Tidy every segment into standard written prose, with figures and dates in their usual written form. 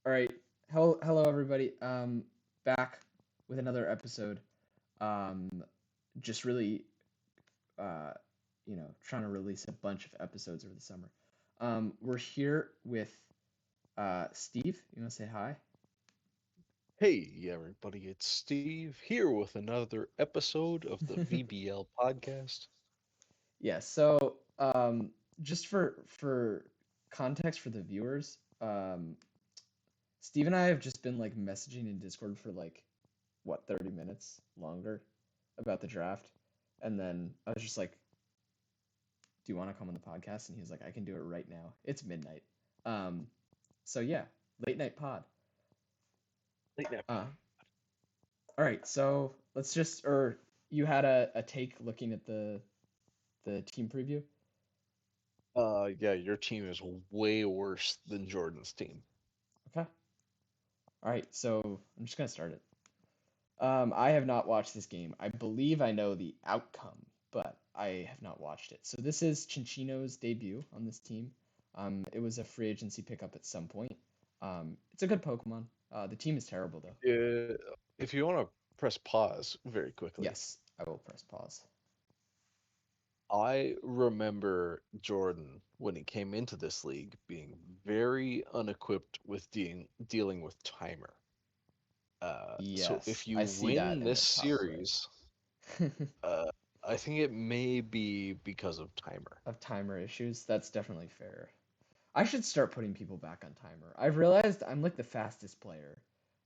All right. Hello everybody. Back with another episode. Um, just really, uh, trying to release a bunch of episodes over the summer. We're here with Steve. You want to say hi? Hey, everybody, it's Steve here with another episode of the VBL Podcast. Yeah. So, just for context for the viewers, Steve and I have just been like messaging in Discord for like what 30 minutes longer about the draft, and then I was just like, do you want to come on the podcast? And he was like, I can do it right now. It's midnight. Um, so yeah, late night pod. Late night Uh, pod. all right. So let's just, or you had a take looking at the team preview. Yeah, your team is way worse than Jordan's team. Okay. All right. So I'm just gonna start it. I have not watched this game. I believe I know the outcome, but I have not watched it. So this is Chinchino's debut on this team. It was a free agency pickup at some point. It's a good Pokemon. The team is terrible though. If you want to press pause very quickly, Yes, I will press pause. I remember Jordan when he came into this league being very unequipped with dealing with timer. So Yes, if you I see that win in this the top series, right. uh, I think it may be because of timer. Of timer issues, that's definitely fair. I should start putting people back on timer. I've realized I'm like the fastest player.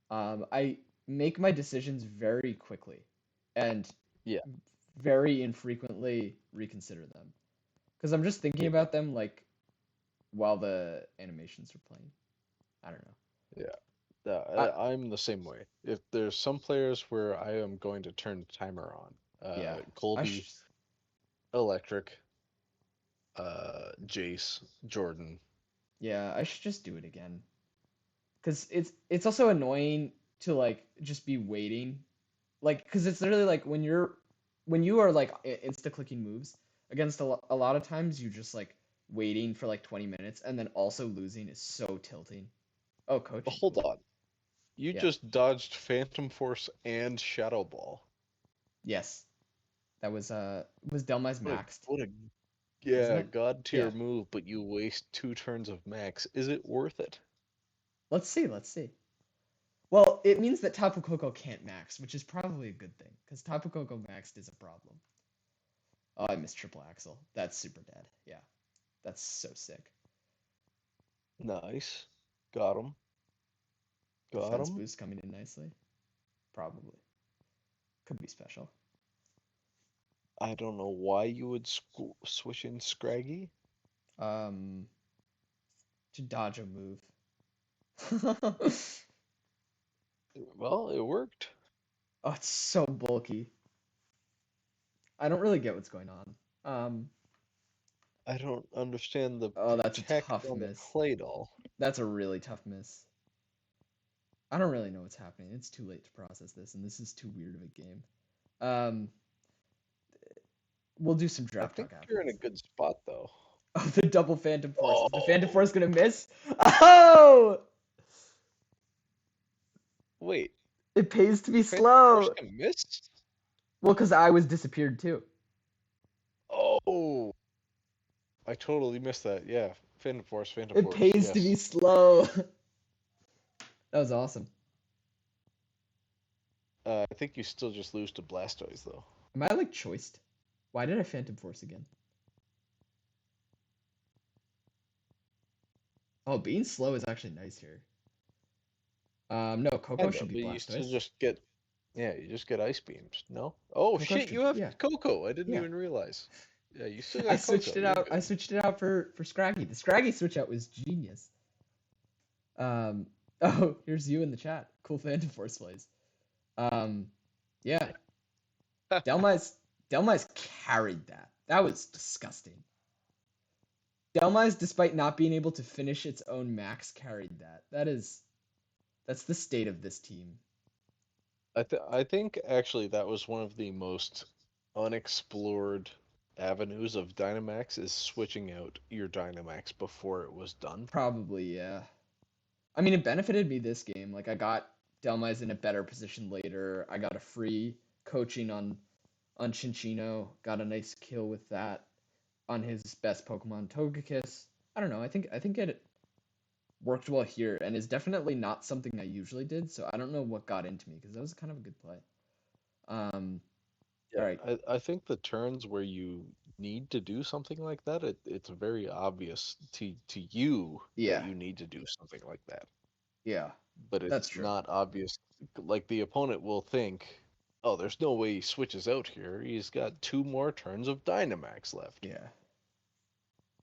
I make my decisions very quickly and Yeah, very infrequently reconsider them because I'm just thinking yeah, about them like while the animations are playing. I don't know. yeah. Yeah, I I'm the same way. If there's some players where I am going to turn the timer on, yeah. I Colby, should Electric, Jace, Jordan. yeah, I should just do it again because it's also annoying to like just be waiting like because it's literally like when you are like insta clicking moves against a lot of times you're just like waiting for like 20 minutes and then also losing is so tilting. Oh, But coaching, hold cool. on, you Yeah. just dodged Phantom Force and Shadow Ball. Yes. That was Delmai's maxed, What a wasn't yeah it? god Yeah. tier move, but you waste 2 turns of max. Is it worth it? Let's see, let's see. Well, it means that Tapu Koko can't max, which is probably a good thing because Tapu Koko maxed is a problem. Oh, I missed triple axle. That's super dead. Yeah. That's so sick. Nice, got him, got Defense him. boost coming in nicely. Probably. Could be special. I don't know why you would switch in Scraggy. Um, to dodge a move. Well, it worked. Oh, it's so bulky. I don't really get what's going on. I don't understand the Oh, that's a protect tough on the miss. clay doll. That's a really tough miss. I don't really know what's happening. It's too late to process this, and this is too weird of a game. Um, we'll do some I draft think talk after you're in a this. good spot though. Oh, the double Phantom Force. Is the Phantom Oh, Force gonna miss? Oh! wait. It pays to be Phantom Force slow. can miss? Well, because I was disappeared too. Oh, I totally missed that. Yeah, Phantom It Force. pays to be Yes. slow. That was awesome. I think you still just lose to Blastoise though. Am I like choiced? Why did I Phantom Force again? Oh, being slow is actually nice here. No, Coco Kinda, should be but you still Blastoise. just get yeah, you just get ice beams. No? Oh Coco shit, should, you have yeah, Coco. I didn't yeah. even realize. Yeah, you still I got switched Coco. it You're out. I good. switched it out for Scraggy. The Scraggy switch out was genius. Um, oh, here's you in the chat. Cool Phantom Force plays. Um, yeah, Delmai's Delmai's carried that. That was disgusting. Delmai's, despite not being able to finish its own max, carried that. That's the state of this team. I think actually that was one of the most unexplored avenues of Dynamax is switching out your Dynamax before it was done. Probably, yeah. I mean, it benefited me this game. Like, I got Delmise in a better position later. I got a free coaching on Chinchino. Got a nice kill with that on his best Pokemon, Togekiss. I don't know. I think it worked well here, and is definitely not something I usually did. So I don't know what got into me because that was kind of a good play. Um, all Yeah, right. I think the turns where you need to do something like that, it's very obvious to you that Yeah, you need to do something like that. yeah, But that's it's true. not obvious. Like the opponent will think, oh, there's no way he switches out here. He's got 2 more turns of Dynamax left. Yeah.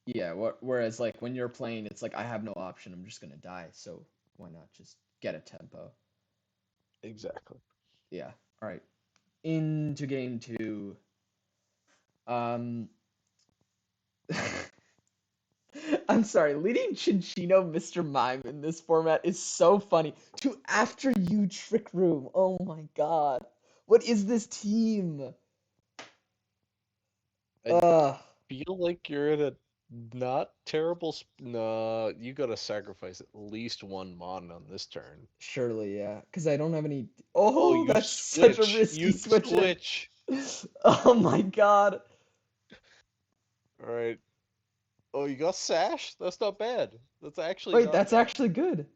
Yeah, whereas like when you're playing, it's like I have no option. I'm just gonna die. So why not just get a tempo? Exactly. Yeah. All right. Into game two. Um, I'm sorry. Leading Chinchino Mr. Mime in this format is so funny. To After You Trick Room. Oh my God. What is this team? I Ugh. feel like you're in a not terrible. No, you gotta sacrifice at least 1 mon on this turn. Surely, yeah. Because I don't have any. Oh, Oh, you that's such a switch. risky You switch in. switch. Oh my God. All right. Oh, you got Sash? That's not bad. That's actually Wait, not that's bad. actually good.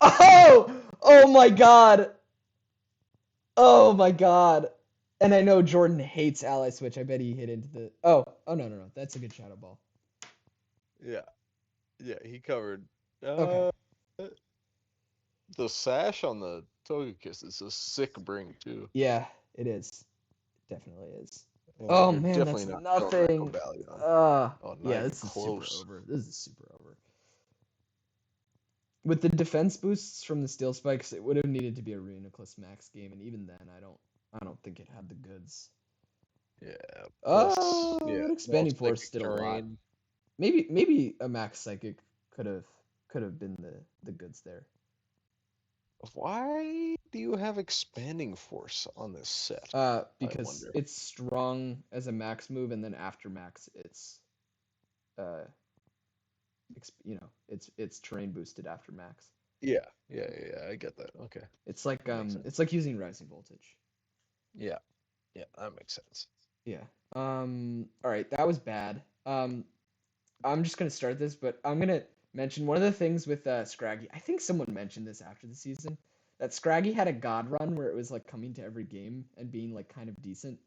Oh! Oh my God. Oh my God. And I know Jordan hates Ally Switch. I bet he hit into the. Oh, oh no, no, no. That's a good Shadow Ball. Yeah. Yeah, he covered. Okay. Uh, the Sash on the Togekiss is a sick bring, too. Yeah, it is. Definitely is. And Oh you're man, definitely that's not killing that nothing. Cobalion. Oh, not Yeah, even this is super close. over. This is super over. With the defense boosts from the Steel Spikes, it would have needed to be a Reuniclus max game, and even then, I don't think it had the goods. Yeah, plus, yeah, no Expanding Force psychic did a lot. terrain. Maybe a max psychic could have been the goods there. Why do you have expanding force on this set? I Because wonder. it's strong as a max move, and then after max, it's uh, it's terrain boosted after max. Yeah, I get that. Okay, that makes sense. It's like using Rising Voltage. Yeah, yeah, that makes sense. Yeah. All right, that was bad. I'm just gonna start this, but I'm gonna mention one of the things with Scraggy. I think someone mentioned this after the season that Scraggy had a god run where it was like coming to every game and being like kind of decent.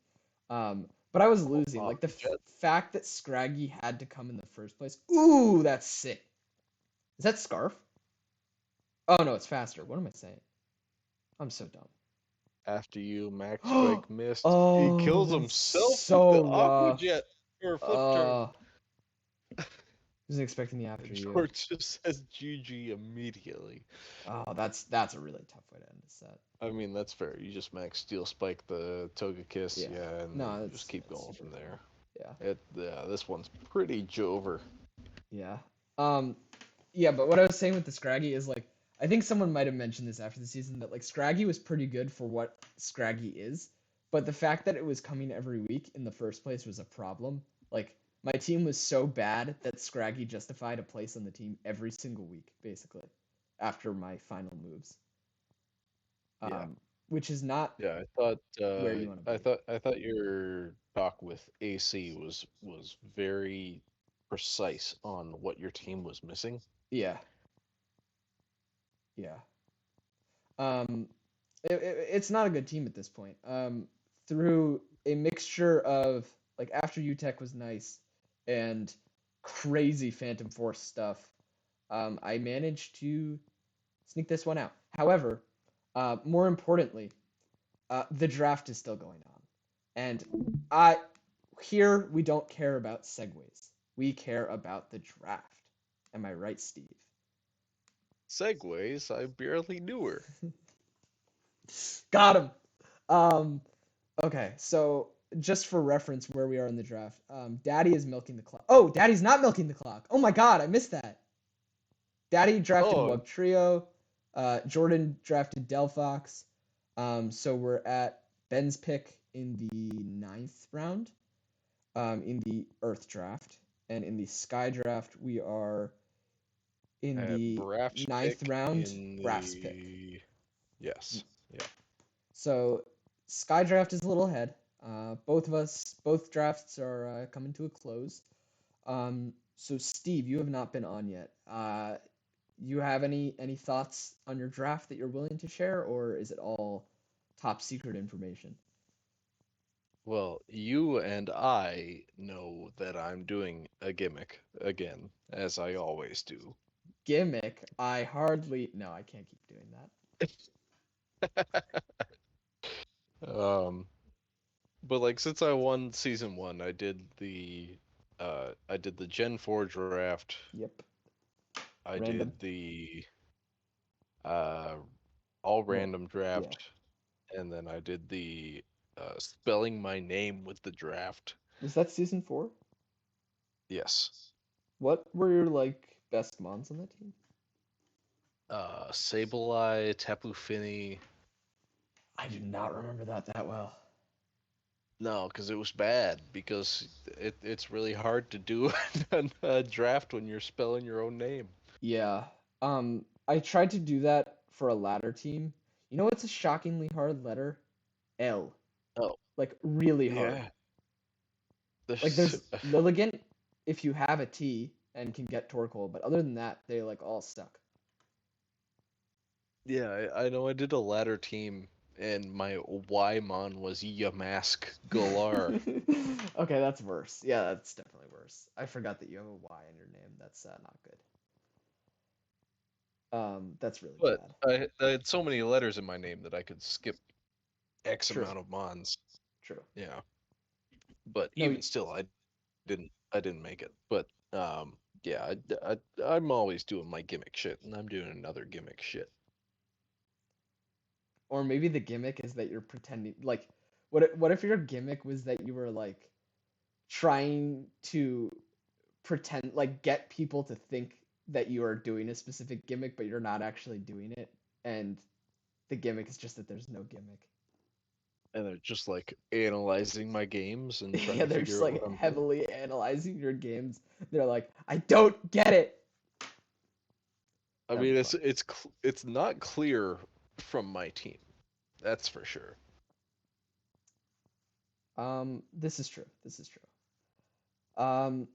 But I was losing. Like the Jet. fact that Scraggy had to come in the first place. Ooh, that's sick. Is that Scarf? Oh no, it's faster. What am I saying? I'm so dumb. After you, Max Spike missed. He Oh, kills that's himself with the so Aqua rough. Jet for a flip turn. Uh, wasn't expecting the after And you. George just says GG immediately. Oh, that's a really tough way to end a set. I mean, that's fair. You just Max Steel Spike the Togekiss, Yeah. yeah, and then No, you just keep that's going super from fair. there. Yeah. Yeah, this one's pretty jover. Yeah. Um, yeah, but what I was saying with the Scraggy is like I think someone might have mentioned this after the season that like Scraggy was pretty good for what Scraggy is, but the fact that it was coming every week in the first place was a problem. Like my team was so bad that Scraggy justified a place on the team every single week, basically, after my final moves. Yeah. Which is not Yeah, where you want to be. I thought your talk with AC was very precise on what your team was missing. Yeah, yeah. Um, it's not a good team at this point. Through a mixture of like after UTech was nice and crazy Phantom Force stuff, I managed to sneak this one out. However, more importantly, the draft is still going on, and I here we don't care about segues. We care about the draft. Am I right, Steve? Segways, I barely knew her. Got him. Um, okay, so just for reference, where we are in the draft, Daddy is milking the clock. Oh, Daddy's not milking the clock. Oh my God, I missed that. Daddy drafted Oh, Wug Trio. Jordan drafted Delphox. So we're at Ben's pick in the ninth round. In the Earth draft, and in the Sky draft, we are in At the Braft's ninth pick round, in Braff's pick. the yes, yeah. So Sky Draft is a little ahead. Both drafts are coming to a close. So Steve, you have not been on yet. You have any thoughts on your draft that you're willing to share, or is it all top secret information? Well, you and I know that I'm doing a gimmick again, as I always do. Gimmick, I hardly no, I can't keep doing Um, but like since I won season one, I did the Gen 4 draft. that. Yep, I random. did the uh all Ra- random yeah, draft, and then I did the spelling my name with the draft. was that season 4? Yes. What were your like best mons on that team? Sableye, Tapu Fini. I do not remember that well. No, because it was bad. Because it's really hard to do a draft when you're spelling your own name. Yeah. I tried to do that for a ladder team. You know what's a shockingly hard letter? L. Oh, Like really hard. yeah. Like There's, there's Lilligant if you have a T and can get Torkoal, but other than that, they like all suck. yeah, I know I did a ladder team, and my Ymon was Yamask Galar. Okay, that's worse. Yeah, that's definitely worse. I forgot that you have a Y in your name. That's not good. That's really But bad. I had so many letters in my name that I could skip X True. amount of Mons. True. Yeah. But No, even still, I didn't make it. But yeah, I'm always doing my gimmick shit, and I'm doing another gimmick shit. or maybe the gimmick is that you're pretending like what if your gimmick was that you were like trying to pretend like get people to think that you are doing a specific gimmick but you're not actually doing it and the gimmick is just that there's no gimmick. And they're just like analyzing my games and trying Yeah, to they're just figure out like what I'm doing. heavily analyzing your games. They're like, I don't get it. I That'd be mean, fun. it's not clear from my team. That's for sure. This is true. This is true. Um,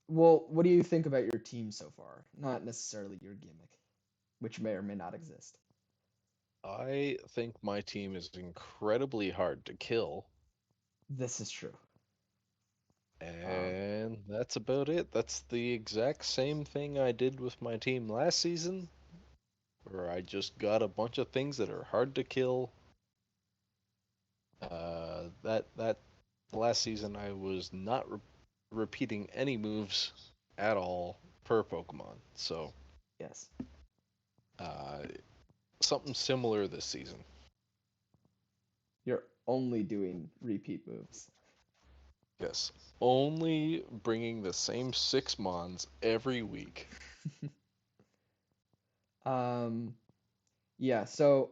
well, what do you think about your team so far? Not necessarily your gimmick, which may or may not exist. I think my team is incredibly hard to kill, This is true. Um, and that's about it. That's the exact same thing I did with my team last season, where I just got a bunch of things that are hard to kill. That last season I was not repeating any moves at all per Pokemon. So yes. uh, something similar this season. You're only doing repeat moves. Yes, only bringing the same 6 Mons every week. Um, yeah, so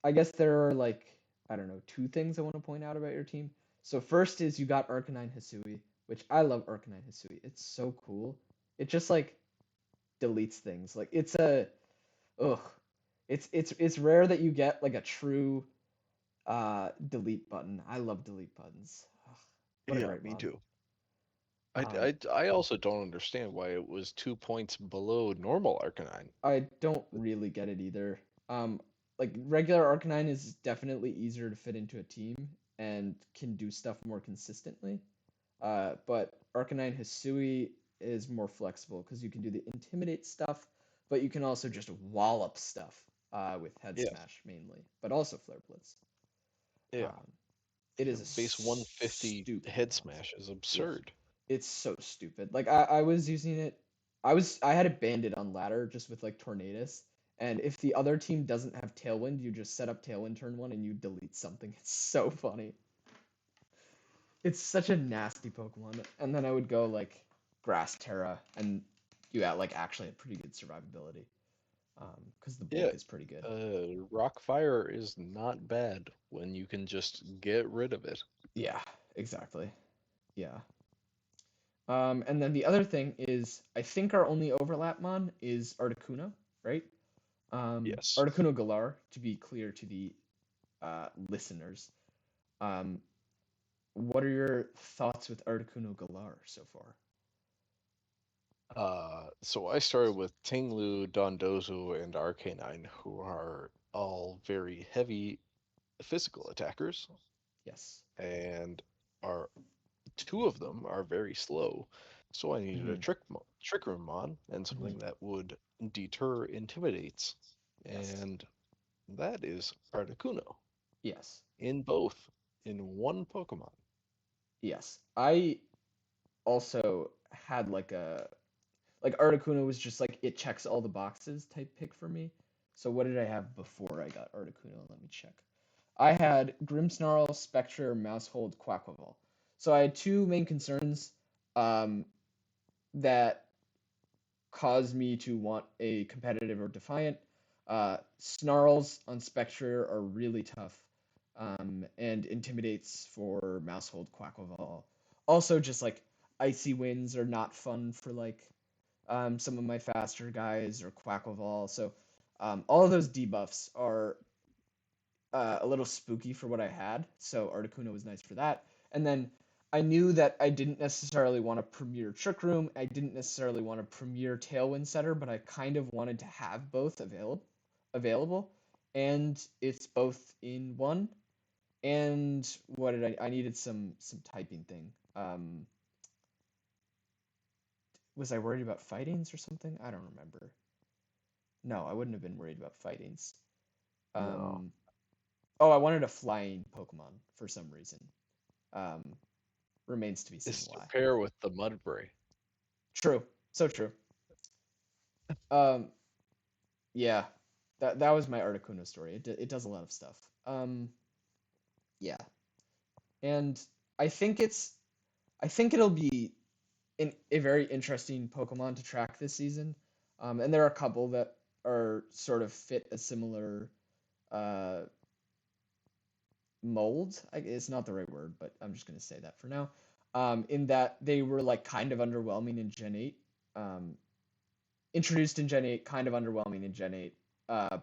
I guess there are like, I don't know, two things I want to point out about your team. So first is you got Arcanine Hisui, which I love Arcanine Hisui. It's so cool. It just like deletes things. Like it's a ugh. It's rare that you get like a true delete button. I love delete buttons. Ugh, what a Yeah, great me mod. too. I, Um, I also don't understand why it was 2 points below normal Arcanine. I don't really get it either. Like regular Arcanine is definitely easier to fit into a team and can do stuff more consistently. But Arcanine Hisui is more flexible because you can do the intimidate stuff, but you can also just wallop stuff with Head Yeah, Smash mainly, but also Flare Blitz. yeah. Um, it is a Base 150 stupid head mod. smash is Yeah, absurd. it's so stupid. Like I was using it. I had it banded on ladder just with like Tornadus. And if the other team doesn't have Tailwind, you just set up Tailwind turn one and you delete something. It's so funny. It's such a nasty Pokemon. And then I would go like Grass Terra, and you got like actually had pretty good survivability. Because the Yeah, bulk is pretty good. Rock Fire is not bad when you can just get rid of it. Yeah, exactly. Yeah. And then the other thing is, I think our only overlap mon is Articuno, right? Yes. Articuno Galar, to be clear to the listeners. Um, what are your thoughts with Articuno Galar so far? So I started with Tinglu, Dondozo, and Arcanine, who are all very heavy physical attackers, Yes. and are two of them are very slow. So I needed a Mm-hmm. trick room mon and Mm-hmm. something that would deter intimidates, Yes. and that is Articuno Yes. in both in one Pokemon. Yes. I also had like Articuno was just like it checks all the boxes type pick for me. So what did I have before I got Articuno? Let me check. I had Grimmsnarl, Spectre, Mousehold, Quaquaval. So I had two main concerns um, that caused me to want a competitive or defiant. Snarls on Spectre are really tough, and intimidates for Mousehold, Quaquaval. Also, just like icy winds are not fun for like some of my faster guys or Quaquaval. So all of those debuffs are a little spooky for what I had. So Articuno was nice for that. And then I knew that I didn't necessarily want a premier Trick Room. I didn't necessarily want a premier Tailwind Setter, but I kind of wanted to have both available. And it's both in one. And what did I needed some typing thing. Was I worried about fightings or something? I don't remember. No, I wouldn't have been worried about fightings. No, Um, oh, I wanted a flying Pokemon for some reason. Um, remains to be seen it's to why. pair with the Mudbray. True, so true. Um, yeah, that was my Articuno story. It does a lot of stuff. Yeah, and I think I think it'll be a very interesting Pokemon to track this season. And there are a couple that are sort of fit a similar uh mold. It's not the right word, but I'm just gonna say that for now. In that they were like kind of underwhelming in Gen 8. Um, introduced in Gen 8, kind of underwhelming in Gen 8,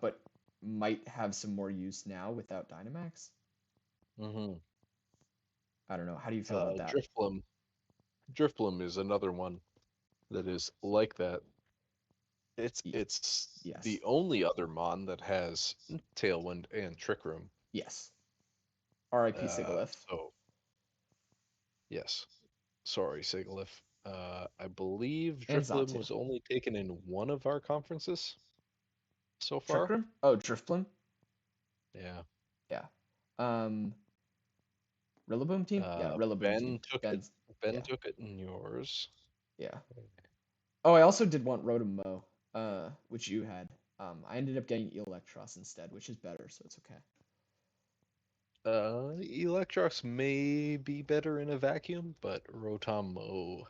but might have some more use now without Dynamax. Mm-hmm. I don't know. How do you feel about that? Drifblim. Drifblim is another one that is like that. Y- It's yes. the only other mon that has Tailwind and Trick Room. Yes. R.I.P. Sigalith. So yes, sorry, Sigalith. I believe And Drifblim Xatu. was only taken in one of our conferences so Trick far. Room? Oh, Driftblim? Yeah. Yeah. Um, Rillaboom team? Yeah, Rillaboom team. Ben took it. Ben's. Ben Yeah. took it in yours. Yeah. Oh, I also did want Rotom-Mow, which you had. I ended up getting Electros instead, which is better, so it's okay. Electrox may be better in a vacuum, but Rotom-Mow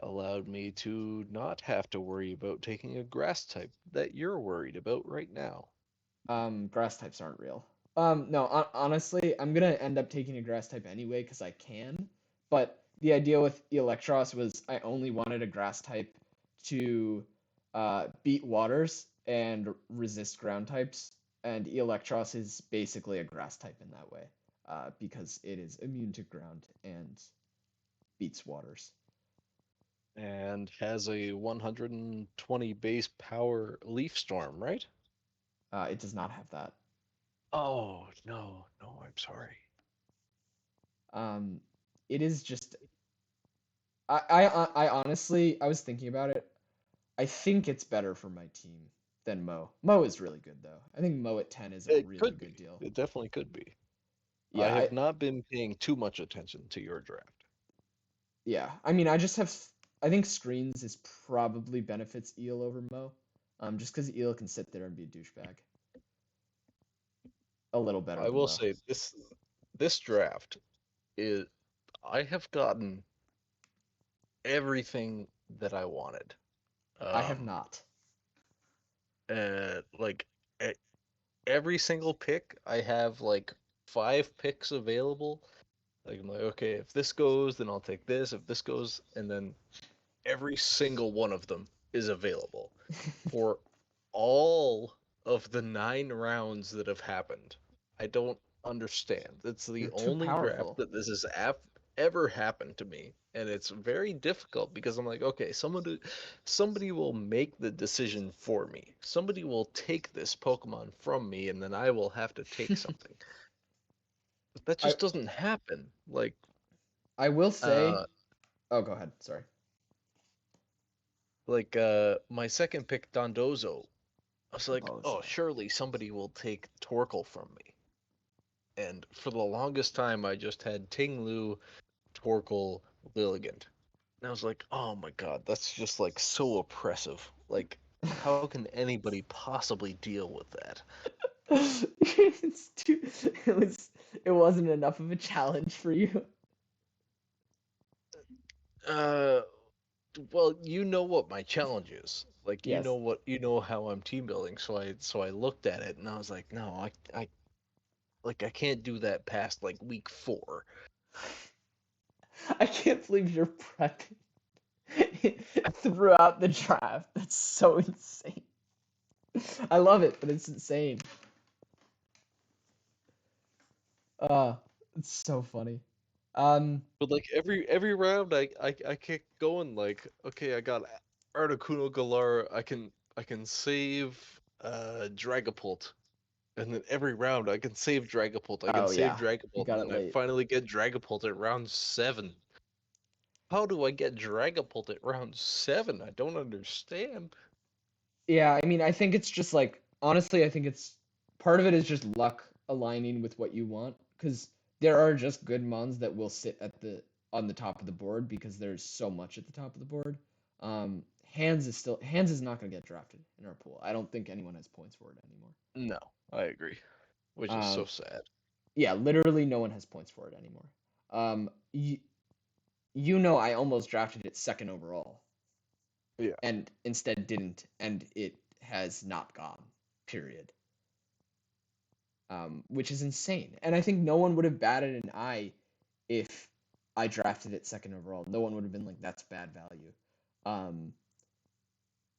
allowed me to not have to worry about taking a grass type that you're worried about right now. Grass types aren't real. No, honestly, I'm gonna end up taking a grass type anyway because I can. But the idea with Electros was I only wanted a grass type to beat waters and resist ground types, and Electros is basically a grass type in that way, because it is immune to ground and beats waters. And has a 120 base power Leaf Storm, right? It does not have that. Oh, no, no, I'm sorry. Um, it is just I honestly I was thinking about it. I think it's better for my team than Mo. Mo is really good though. I think Mo at 10 is a It really could good be. deal. It definitely could be. I Yeah, have not been paying too much attention to your draft. I mean I just have I think screens is probably benefits Eel over Mo. Just because Eel can sit there and be a douchebag. A little better I than will Mo. say this draft is I have gotten everything that I wanted. I have Um, not. like every single pick, I have like 5 picks available Like I'm like, okay, if this goes, then I'll take this. If this goes, and then every single one of them is available for all of the 9 rounds that have happened. I don't understand. It's the You're too only draft powerful. that this has ever happened to me, and it's very difficult because I'm like, okay, somebody will make the decision for me. Somebody will take this Pokemon from me, and then I will have to take something. But that I just doesn't happen. I will say. Uh, Oh, go ahead. Sorry. my second pick, Dondozo. I was like, oh, Bozo. surely somebody will take Torkoal from me. And for the longest time, I just had Ting-Lu, Torkoal, Lilligant. And I was like, oh my god, that's just like so oppressive. Like, how can anybody possibly deal with that? it's too. It was. It wasn't enough of a challenge for you. Uh, well, you know what my challenge is. Like, Yes. you know how I'm team building. So I looked at it and I was like, no, I can't do that past like week 4. I can't believe you're prepping throughout the draft. That's so insane. I love it, but it's insane. Uh, it's so funny. Um, But like every round, I kept going. Like, okay, I got Articuno Galar. I can save Dragapult, and then every round I can save Dragapult. I can oh save yeah, you Dragapult, and got it then I late. finally get Dragapult at round 7. How do I get Dragapult at round 7? I don't understand. Yeah, I mean, I think it's just like honestly, I think it's part of it is just luck aligning with what you want because there are just good mons that will sit at the on the top of the board because there's so much at the top of the board. Hands is not going to get drafted in our pool. I don't think anyone has points for it anymore. No, I agree, which is so Um, sad. yeah, literally no one has points for it anymore. Um, you, you know, I almost drafted it second overall Yeah. and instead didn't, and it has not gone. Period. Which is insane. And I think no one would have batted an eye if I drafted it second overall. No one would have been like, "That's bad value." Um,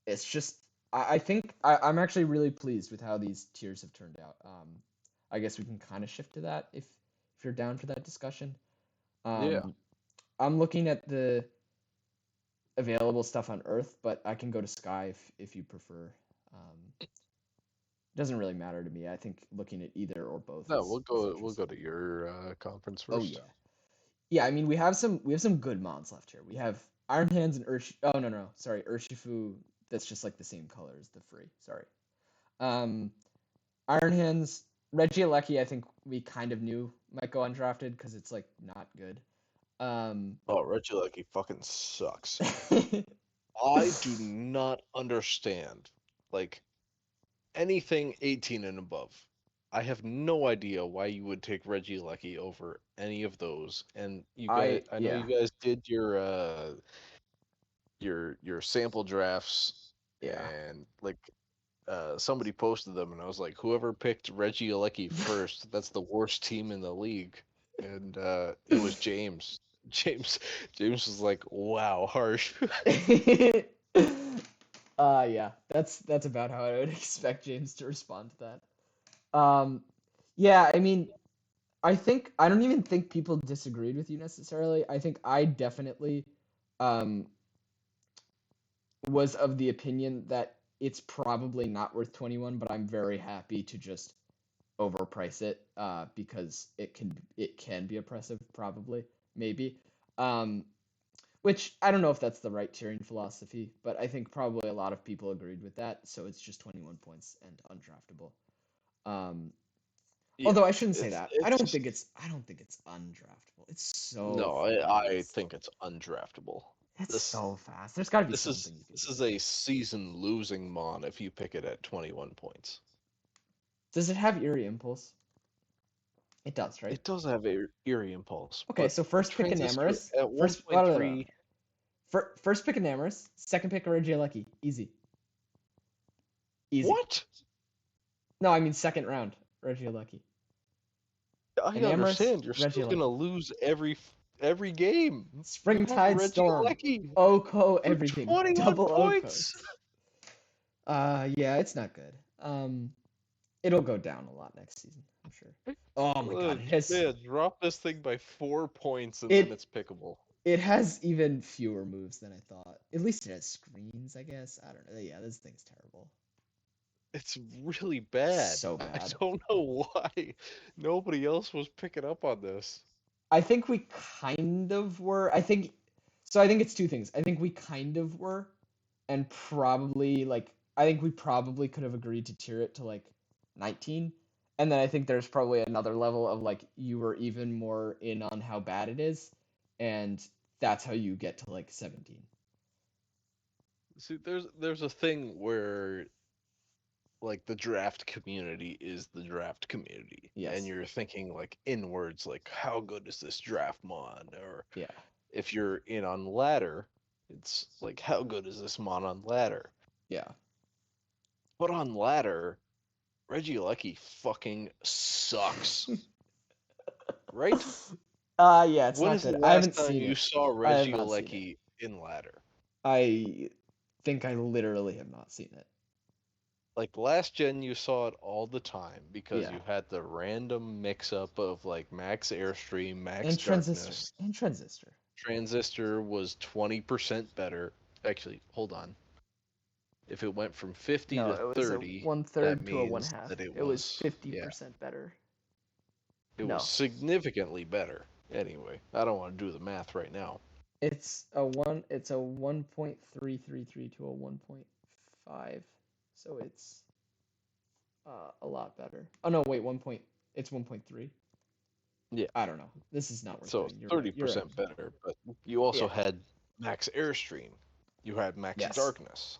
it's just I think I'm actually really pleased with how these tiers have turned out. I guess we can kind of shift to that if you're down for that discussion. Yeah. Um, I'm looking at the available stuff on Earth, but I can go to Sky if you prefer. Doesn't really matter to me. I think looking at either or both No, is we'll go interesting. to your conference Oh first. yeah, yeah. I mean, we have some good mons left here. We have Iron Hands and Oh no, sorry, Urshifu. That's just like the same color as the free. Sorry. Um, Iron Hands, Regieleki. I think we kind of knew might go undrafted because it's like not good. Um, Oh, Regieleki fucking sucks. I do not understand. Like anything 18 and above. I have no idea why you would take Regieleki over any of those. And you guys, I know yeah you guys did your sample drafts, yeah. and like somebody posted them, and I was like, whoever picked Regieleki first, that's the worst team in the league. And it was James. James James was like, wow, harsh. Yeah, that's about how I would expect James to respond to that. Yeah, I mean, I don't even think people disagreed with you necessarily. I think I definitely um was of the opinion that it's probably not worth 21, but I'm very happy to just overprice it because it can be oppressive probably maybe. Um which I don't know if that's the right tiering philosophy, but I think probably a lot of people agreed with that, so it's just 21 points and undraftable. Um, Yeah, although I shouldn't say that. I don't it's think it's I don't think it's undraftable. It's so no, I fast. think it's undraftable. It's This so fast. There's got to be this is something you can this do is with it. a season losing mon if you pick it at 21 points. Does it have Eerie Impulse? It does, right? It does have a Eerie Impulse, Okay, but so first pick Transistor Enamorous. at First, oh, no, no, no. 1.3. First pick Enamorous. Second pick Regieleki. Easy. Easy. What? No, I mean second round Regieleki. I And Amherst, understand. You're Reggie still gonna Lecky. lose every game. You have Springtide Reggie Storm. Lecky Oko, for everything. 21 Double points. Okos. Yeah, it's not good. It'll go down a lot next season, I'm sure. Oh my god, Man, drop this thing by 4 points and then it it's pickable. it has even fewer moves than I thought. At least it has screens, I guess. I don't know. Yeah, this thing's terrible. It's really bad. So I bad. don't know why nobody else was picking up on this. I think we kind of were. I think it's two things. I think we kind of were, and probably I think we probably could have agreed to tier it to 19, and then I think there's probably another level of you were even more in on how bad it is, and that's how you get to 17. See, there's a thing where the draft community is the draft community. Yes. And you're thinking inwards, how good is this draft mod? Or Yeah. if you're in on ladder, it's how good is this mod on ladder? Yeah. But on ladder, Reggie Lecky fucking sucks. Right? Yeah, it's When not is the good. I last haven't time seen you it. saw I have Reggie not seen it. Lecky in ladder? I think I literally have not seen it. Last gen, you saw it all the time because Yeah. you had the random mix-up of Max Airstream, Max And Darkness. Transistor. Transistor was 20% better. Actually, hold on. If it went from 50 No, to it was 30, a 1/3 that to a means 1/2. that It was 50% better. It No. was significantly better. Anyway, I don't want to do the math right now. It's a 1.333 to a 1.5. So it's a lot better. Oh no, wait, it's 1.3. Yeah. I don't know. This is not worth So doing. You're 30% right. better, but you also had Max Airstream. You had Max Yes. Darkness.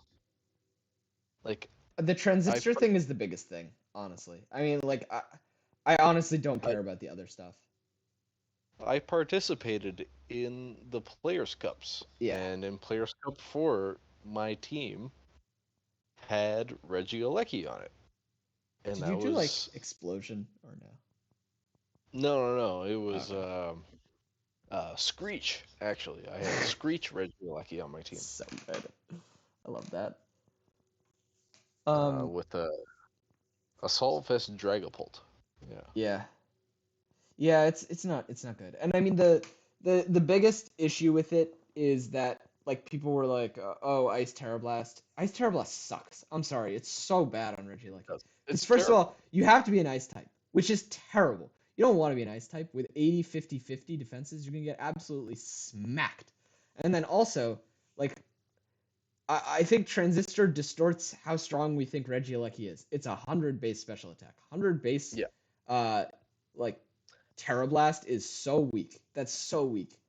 The transistor thing is the biggest thing, honestly. I mean, I honestly don't care about the other stuff. I participated in the Players' Cups. Yeah. And in Players' Cup 4, my team had Reggie Olecki on it. And Did you do Explosion or no? No. It was Screech, actually. I had Screech Reggie Olecki on my team. So good. I love that. With a Assault Vest Dragapult. Yeah. Yeah, it's not good. And I mean the biggest issue with it is that people were like, oh, Ice Terrablast. Ice Terrablast sucks. I'm sorry, it's so bad on Reggie Lecky. Because first of all, you have to be an Ice type, which is terrible. You don't want to be an Ice type with 80, 50, 50 defenses. You're gonna get absolutely smacked. And then also, I think Transistor distorts how strong we think Reggie Lecky is. It's 100 base special attack. 100 base. Yeah. Terrablast is so weak. That's so weak.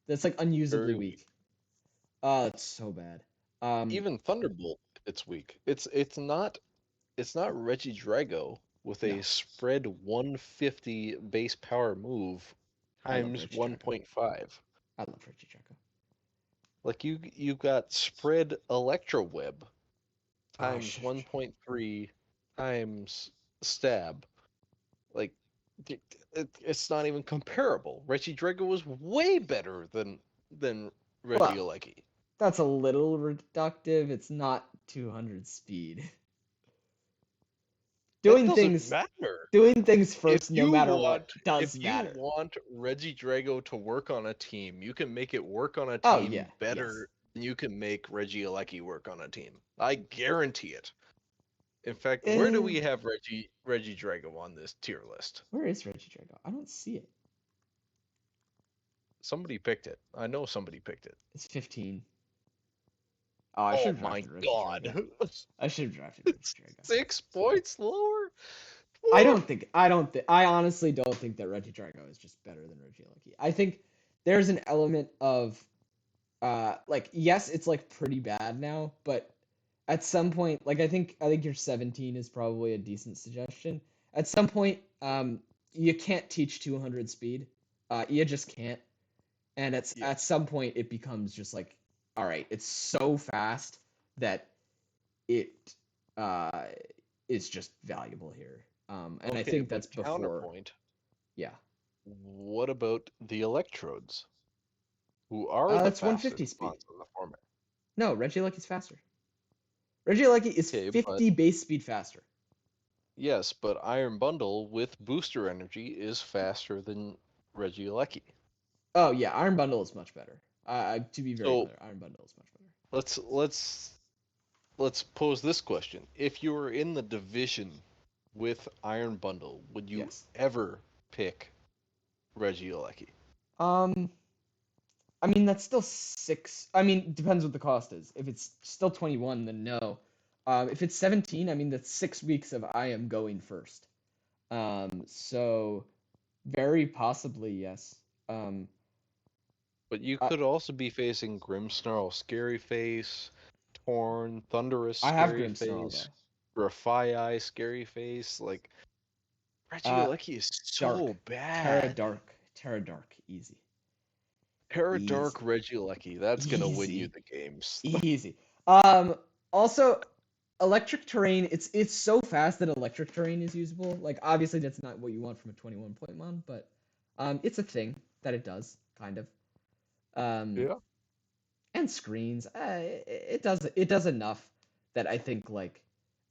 That's unusably weak. It's so bad. Even Thunderbolt, it's weak. It's not Reggie Drago with a spread 150 base power move times 1.5. I love Reggie Drago. You got spread Electro Web times 1.3 times stab. It's not even comparable. Reggie Drago was way better than Reggie Olecki. That's a little reductive. It's not 200 speed. Doing things first, no matter what, does matter. If you want Reggie Drago to work on a team, you can make it work on a team better than you can make Reggie Olecki work on a team. I guarantee it. In fact, where do we have Reggie Drago on this tier list? Where is Reggie Drago? I don't see it. Somebody picked it. I know somebody picked it. It's 15. Oh my god! I should have drafted Reggie Drago. 6 points lower. I honestly don't think that Reggie Drago is just better than Reggie Lecky. I think there's an element of, yes, it's pretty bad now, but at some point, I think your 17 is probably a decent suggestion. At some point, you can't teach 200 speed. You just can't. And at some point, it becomes just all right, it's so fast that it is just valuable here. And I think that's before. Counterpoint. Yeah. what about the electrodes, who are the That's 150 fastest speed. ones in the format? No, Regieleki is faster. Regieleki is Okay, but 50 base speed faster. yes, but Iron Bundle with booster energy is faster than Regieleki. Oh yeah, Iron Bundle is much better. To be very So clear, Iron Bundle is much better. let's pose this question: if you were in the division with Iron Bundle, would you Yes. ever pick Regieleki? Um, I mean that's still 6. I mean, depends what the cost is. If it's still 21, then no. If it's 17, I mean that's 6 weeks of I am going first. So very possibly yes. Um, But you I, could also be facing Grimmsnarl, Scary Face, Torn, Thunderous, I have Scary Grimmsnarl Face, though. Grafai, Scary Face. Like, Uh, Regieleki is Dark, so Terra bad. Dark, Terra Dark, easy, Terra Dark easy, Regieleki, that's gonna win you easy, the games. easy. Also, electric terrain. It's so fast that electric terrain is usable. Like obviously that's not what you want from a 21 point mon, but it's a thing that it does kind of. Um, Yeah. and screens, it does enough that I think like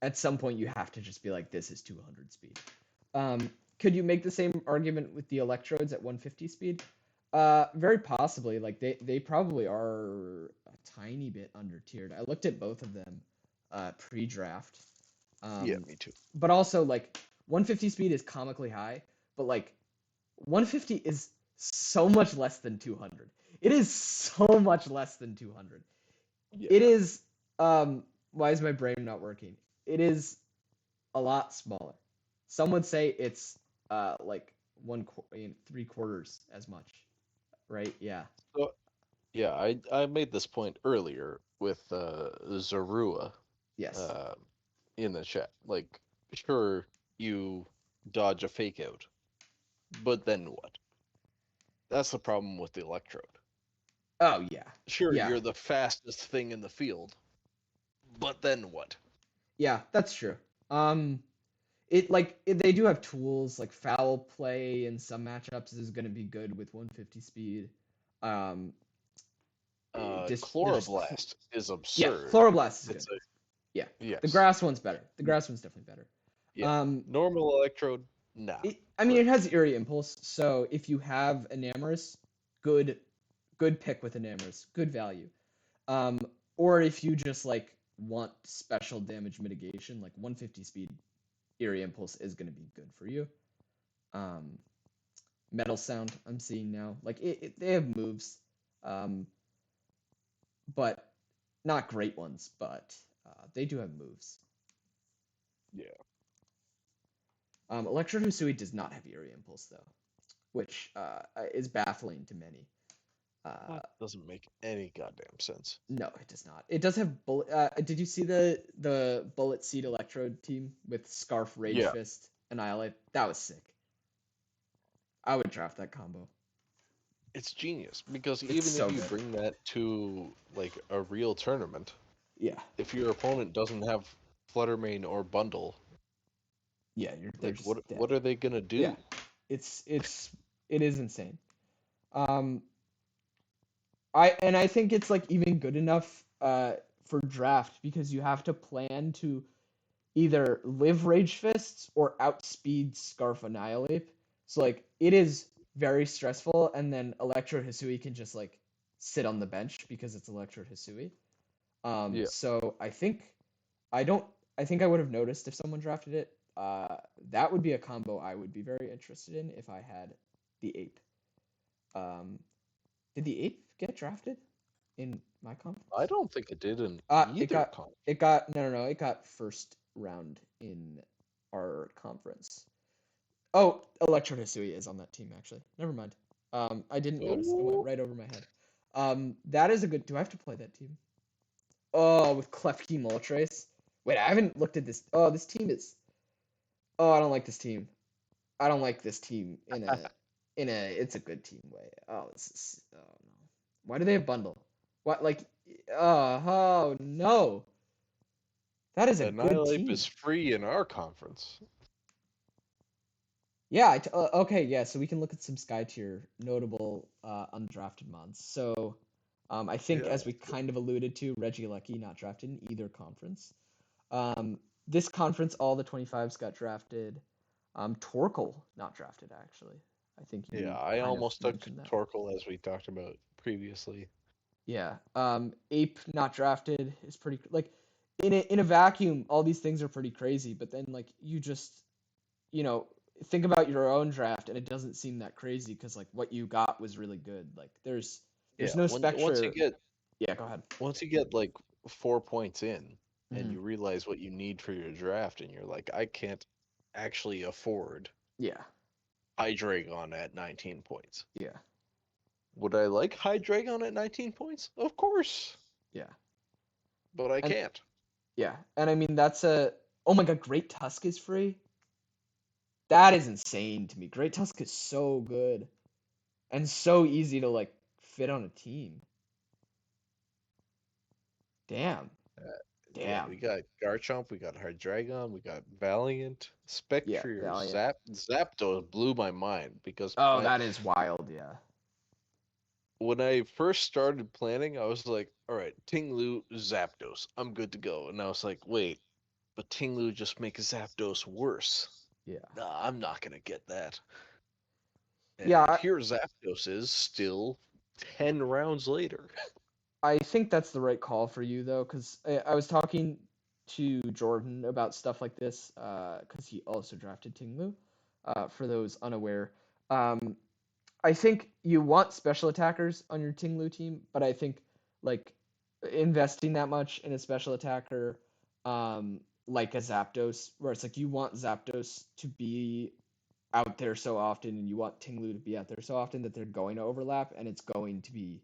at some point you have to just be like this is 200 speed. Could you make the same argument with the electrodes at 150 speed? Very possibly. Like they probably are a tiny bit under tiered. I looked at both of them pre-draft. Yeah, Um, me too. but also like 150 speed is comically high, but like 150 is so much less than 200. It is so much less than 200. Yeah. It is why is my brain not working? It is a lot smaller. Some would say it's like 3/4 as much, right? Yeah. So, yeah, I made this point earlier with Zorua Yes. uh, in the chat. Like, sure, you dodge a fake out, but then what? That's the problem with the electrode. Oh yeah. Sure, Yeah. you're the fastest thing in the field, but then what? Yeah, that's true. Um they do have tools like foul play in some matchups is going to be good with 150 speed. Um there's Chloroblast is yeah, absurd. chloroblast is good. It's a Yeah. The yes, grass one's better. The grass one's definitely better. yeah. Um Normal electrode, nah. I mean, But it has Eerie Impulse, so if you have Enamorous, good, good pick with Enamorous, good value. Um, or if you just like want special damage mitigation, like 150 speed, Eerie Impulse is going to be good for you. Um, Metal Sound, I'm seeing now, like they have moves, um, but not great ones, but they do have moves. yeah, Electro Hisui does not have Eerie Impulse though, which is baffling to many. that doesn't make any goddamn sense. No, it does not. It does have bullet. Did you see the bullet seed electrode team with Scarf, Rage Yeah, Fist, Annihilate? That was sick. I would draft that combo. it's genius because It's even so if you good. bring that to like a real tournament, Yeah, if your opponent doesn't have Fluttermane or Bundle, yeah. They're like just dead. what are they gonna Yeah, do? it is insane. Um, I think it's like even good enough for draft because you have to plan to either live Rage Fists or outspeed Scarf Annihilate. So like it is very stressful, and then Electro Hisui can just like sit on the bench because it's Electro Hisui. Yeah, So I don't I think I would have noticed if someone drafted it. That would be a combo I would be very interested in if I had the ape. Um, did the ape get drafted in my I conference? don't think it did in It either got con. it got no, it got first round in our conference. Oh, Electro Hisui is on that team actually. Never mind. I didn't notice. It went Oh, right over my head. That is a good. Do I have to play that team? Oh, with Klefki Moltres. Wait, I haven't looked at this. Oh, this team is. Oh, I don't like this team. I don't like this team in a. It's a good team way. Oh, this is. Oh no. Why do they have bundle? What like? Oh no. That is a good Annihilate is team. free in our conference. Yeah. Okay. Yeah. So we can look at some Sky Tier notable undrafted mons. So, I think Yeah. as we kind of alluded to, Reggie Lecky not drafted in either conference. This conference, all the 25s got drafted. Torkel not drafted actually. I think Yeah, you I kind of almost took mentioned that. Torkel as we talked about previously. Yeah. Ape not drafted is pretty like in a vacuum. All these things are pretty crazy, but then like you just you know think about your own draft and it doesn't seem that crazy because like what you got was really good. Like there's Yeah, no once you spectre. get Yeah. Go ahead. like 4 points in and Hmm. you realize what you need for your draft and you're like, I can't actually afford Yeah. Hydreigon at 19 points. Yeah. Would I like Hydreigon at 19 points? Of course, Yeah. but I And can't. yeah. And I mean that's a oh my god, Great Tusk is free. That is insane to me. Great Tusk is so good and so easy to like fit on a team. Damn. Uh, yeah, Damn. we got Garchomp, we got Hydreigon, we got Valiant, Yeah, Spectrier, Valiant. Zapdos blew my mind because Oh, that is wild, yeah. when I first started planning, I was like, all right, Tinglu, Zapdos, I'm good to go. And I was like, wait, but Tinglu just makes Zapdos worse. Yeah. Nah, I'm not gonna get that. Yeah, And here Zapdos is still 10 rounds later. I think that's the right call for you though, because I was talking to Jordan about stuff like this, because he also drafted Tinglu. For those unaware, um, I think you want special attackers on your Tinglu team, but I think like investing that much in a special attacker, like a Zapdos, where it's like you want Zapdos to be out there so often, and you want Tinglu to be out there so often that they're going to overlap, and it's going to be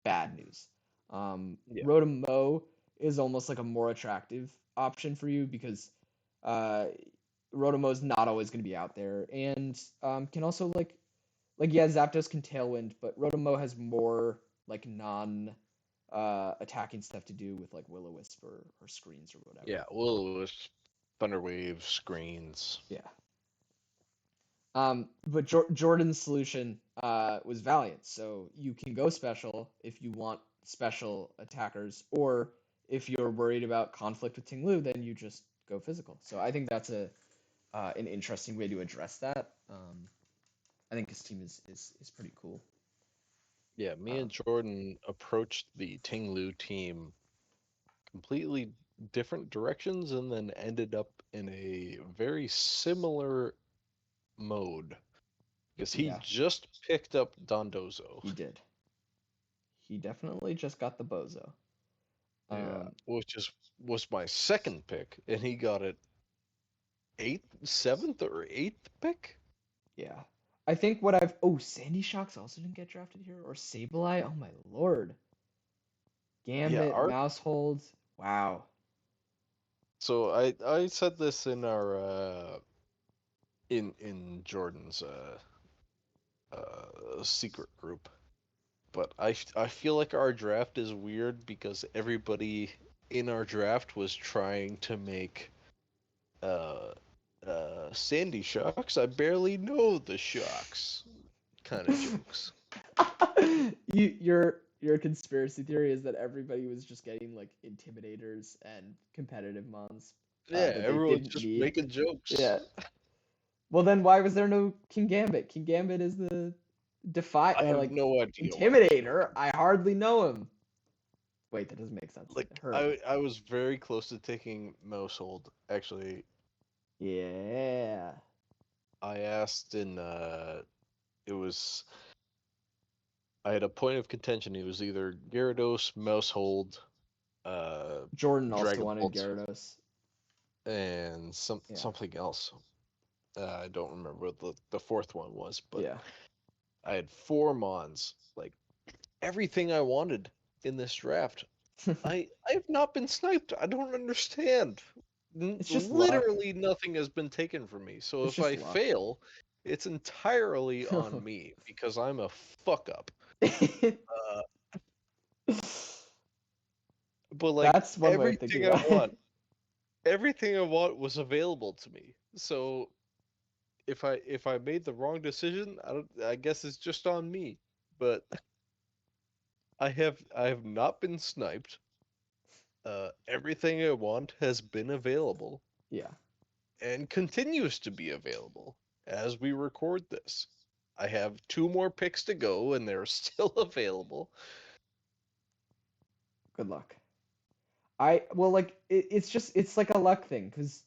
bad news. Yeah. Rotom is almost like a more attractive option for you because uh, Rotom is not always going to be out there, and can also like yeah, Zapdos can Tailwind, but Rotom has more like non attacking stuff to do with like Will-O-Wisp or screens or whatever. Yeah, Will-O-Wisp, Thunderwave, Screens. Yeah. But Jordan's solution was Valiant, so you can go special if you want special attackers, or if you're worried about conflict with Tinglu, then you just go physical. So I think that's a an interesting way to address that. I think his team is pretty cool. Yeah, me Um, and Jordan approached the Tinglu team completely different directions and then ended up in a very similar mode because he yeah, just picked up Dondozo. he did. He definitely just got the bozo. Yeah, Um, which is was my second pick, and he got it seventh or eighth pick. yeah. I think what I've Sandy Shocks also didn't get drafted here, or Sableye. Oh my lord. Yeah, Gambit, our Mousehold. Wow. so I said this in our in Jordan's secret group, but I feel like our draft is weird because everybody in our draft was trying to make uh Sandy Shocks. I barely know the Shocks kind of jokes. Your conspiracy theory is that everybody was just getting like intimidators and competitive mons Yeah, that they everyone's didn't just need. making jokes. Yeah. Well, then why was there no King Gambit? King Gambit is the I have like no idea why King intimidator. Gambit. I hardly know him. Wait, that doesn't make sense. Like Her. I was very close to taking Mousehold. Actually, Yeah. I asked in it was I had a point of contention. It was either Gyarados, Mousehold, uh, Jordan also wanted Dragonbolt, Gyarados. and Yeah. something else. I don't remember what the fourth one was, but Yeah. I had four Mons. Like everything I wanted in this draft. I have not been sniped. I don't understand. It's just luck. Literally nothing has been taken from me. So It's if just I luck. fail, it's entirely on me because I'm a fuck up. Uh, but like That's one way of thinking about it. everything I want was available to me. So if I made the wrong decision, I guess it's just on me. But I have not been sniped. Everything I want has been available Yeah. and continues to be available as we record this. I have 2 more picks to go, and they're still available. Good luck. It's like a luck thing because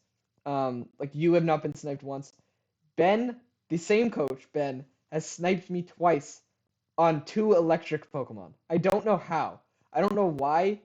like you have not been sniped once. Ben, the same coach, Ben, has sniped me twice on 2 electric Pokemon. I don't know how. I don't know why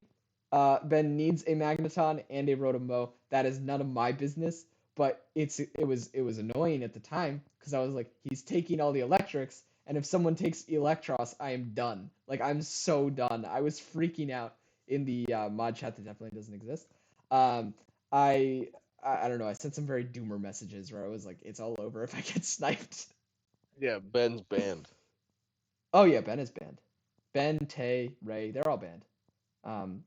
Ben needs a Magneton and a Rotom-Mow. That is none of my business, but it was annoying at the time because I was like, he's taking all the electrics, and if someone takes Electros, I am done. Like I'm so done. I was freaking out in the mod chat that definitely doesn't exist. Um, I I don't know. I sent some very doomer messages where I was like, it's all over if I get sniped. Yeah, Ben's banned. Oh yeah, Ben is banned. Ben, Tay, Ray, they're all banned. Um,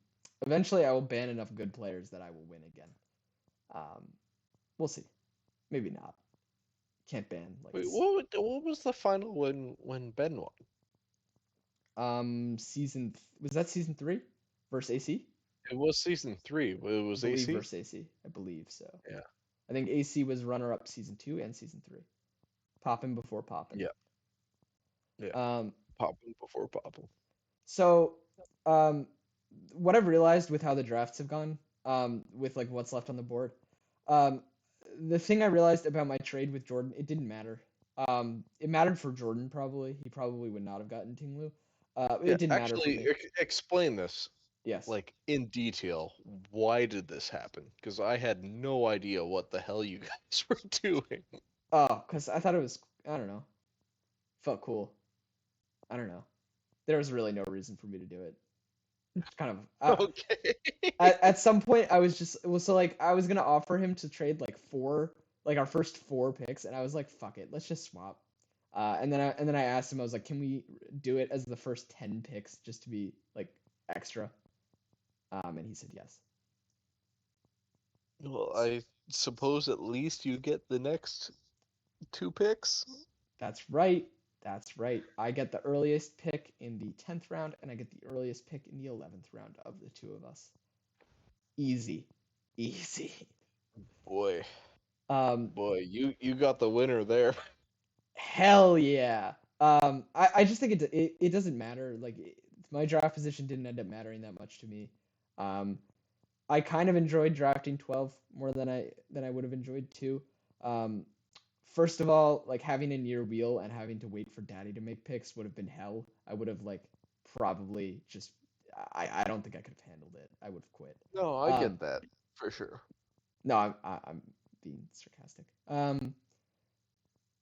Eventually, I will ban enough good players that I will win again. Um, we'll see. Maybe not. Can't ban like Wait, what was the final when Ben won? was that season 3 versus AC? It was season 3. But it I was believe AC. versus AC. I believe so. Yeah, I think AC was runner up season 2 and season 3. Poppin' before poppin'. yeah, yeah. Um, Popping before popping. so um, what I've realized with how the drafts have gone, with like what's left on the board, um, the thing I realized about my trade with Jordan, it didn't matter. It mattered for Jordan probably. He probably would not have gotten Tinglu. Yeah, It didn't matter for actually, me. explain this Yes. like in detail. Why did this happen? Because I had no idea what the hell you guys were doing. Oh, because I thought it was, I don't know, felt cool. I don't know. There was really no reason for me to do it. It's kind of, Okay. at some point I was just, well, so like I was gonna offer him to trade like like our first 4 picks, and I was like, fuck it, let's just swap. And then I asked him, I was like, can we do it as the first 10 picks just to be like extra? And he said yes. Well, I suppose at least you get the next 2 picks. That's right. That's right. I get the earliest pick in the 10th round, and I get the earliest pick in the 11th round of the two of us. Easy. Easy. Boy, Um, boy, you got the winner there. Hell yeah. I just think it doesn't matter. Like my draft position didn't end up mattering that much to me. Um, I kind of enjoyed drafting 12 more than I would have enjoyed 2. Um, First of all, like having a near wheel and having to wait for daddy to make picks would have been hell. I would have like probably just I don't think I could have handled it. I would have quit. No, I Um, get that for sure. no, I'm being sarcastic.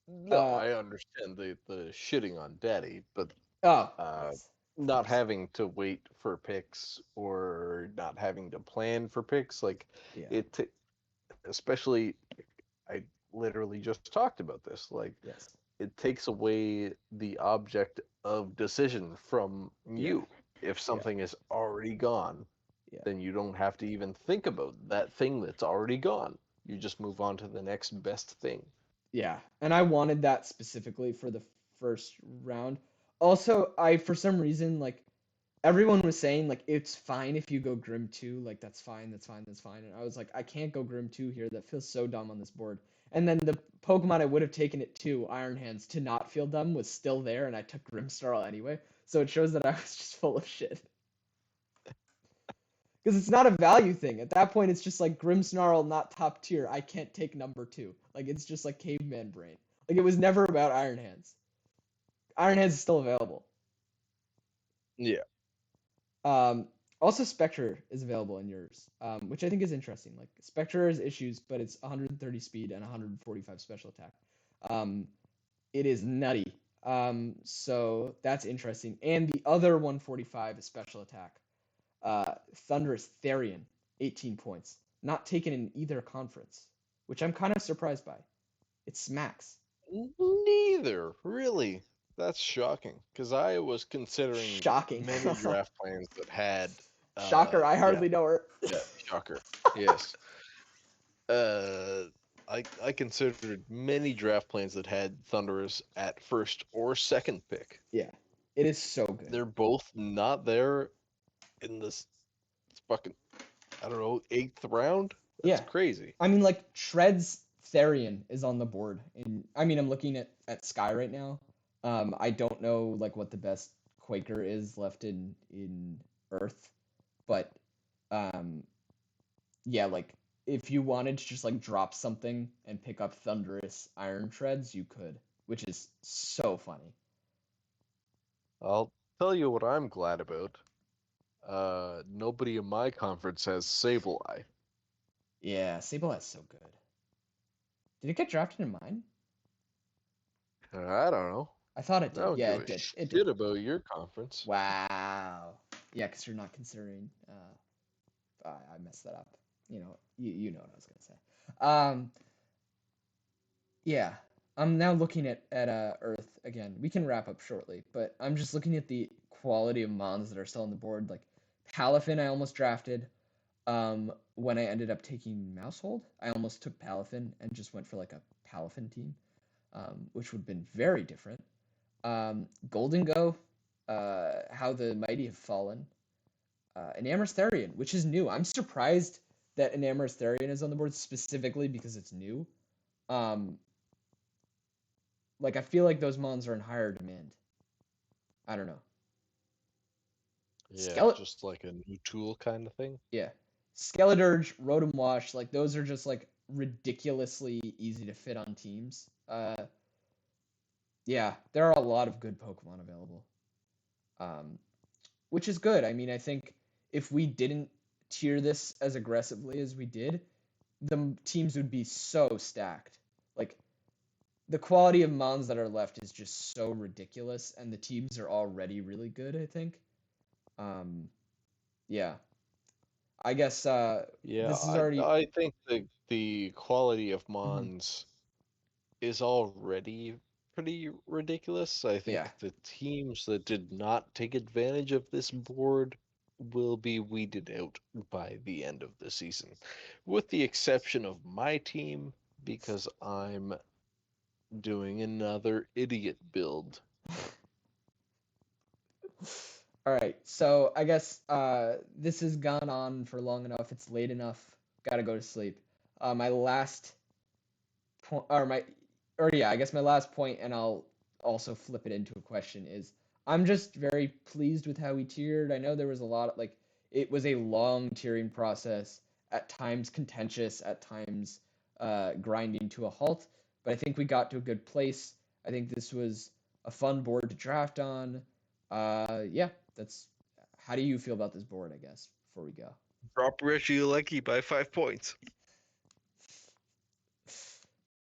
No, Uh, I understand the shitting on Daddy, but oh, uh, yes, of not course. having to wait for picks or not having to plan for picks, like Yeah, it, especially, I literally just talked about this. Like yes. it takes away the object of decision from Yeah, you. If yeah, something is already gone, yeah. then you don't have to even think about that thing that's already gone. You just move on to the next best thing. Yeah, and I wanted that specifically for the first round. Also, I for some reason like everyone was saying like it's fine if you go Grim 2, like that's fine, that's fine, that's fine. And I was like, I can't go Grim 2 here. That feels so dumb on this board. And then the Pokemon I would have taken it to, Iron Hands, to not feel dumb was still there, and I took Grimmsnarl anyway. So it shows that I was just full of shit. Because it's not a value thing. At that point, it's just like Grimmsnarl, not top tier. I can't take number 2. Like it's just like caveman brain. Like it was never about Iron Hands. Iron Hands is still available. Yeah. Um, Also, Spectre is available in yours, which I think is interesting. Like Spectre has issues, but it's 130 speed and 145 special attack. Um, it is nutty. So that's interesting. And the other 145 is special attack. Thunderous Therian, 18 points. Not taken in either conference, which I'm kind of surprised by. It smacks. Neither, really. That's shocking because I was considering Shocking. many draft plans that had, Shocker, I yeah, hardly know her. yeah, shocker. Yes. Uh, I considered many draft plans that had Thunderous at first or second pick. Yeah, it is so good. They're both not there in this fucking, I don't know, 8th round. That's Yeah, crazy. I mean, like Shred's Therian is on the board, and I mean, I'm looking at Sky right now. I don't know like what the best Quaker is left in Earth, but um, yeah, like if you wanted to just like drop something and pick up Thunderous Iron Shreds, you could, which is so funny. I'll tell you what I'm glad about. Nobody in my conference has Sableye. Yeah, Sableye is so good. Did it get drafted in mine? I don't know. I thought it I did. don't Yeah, give it a did. It did. shit about your conference. Wow. Yeah, because you're not considering. I messed that up. You know what I was gonna say. Um, yeah. I'm now looking at Earth again. We can wrap up shortly, but I'm just looking at the quality of mons that are still on the board. Like Palafin, I almost drafted. When I ended up taking Mousehold, I almost took Palafin and just went for like a Palafin team, which would have been very different. Golden Go, How the Mighty Have Fallen, Enamor's Therian, which is new. I'm surprised that Enamor's Therian is on the board specifically because it's new. Um, like I feel like those mons are in higher demand. I don't know. Yeah, Skele just like a new tool kind of thing. yeah. Skeledirge, Rotom Wash, like those are just like ridiculously easy to fit on teams. Yeah, there are a lot of good Pokemon available. Um, which is good. I mean, I think if we didn't tier this as aggressively as we did, the teams would be so stacked. Like the quality of mons that are left is just so ridiculous, and the teams are already really good, I think. Um, yeah, I guess Yeah, this is I already. I think the quality of Mhm. Mons is already pretty ridiculous. I Yeah, think the teams that did not take advantage of this board will be weeded out by the end of the season, with the exception of my team, because I'm doing another idiot build. all right, so I guess this has gone on for long enough. It's late enough. Gotta go to sleep. My last point, or yeah, I guess my last point, and I'll also flip it into a question is I'm just very pleased with how we tiered. I know there was a lot of like it was a long tiering process, at times contentious, at times grinding to a halt, but I think we got to a good place. I think this was a fun board to draft on. Yeah, that's how do you feel about this board, I guess, before we go? Drop Reggie Alecki by 5 points.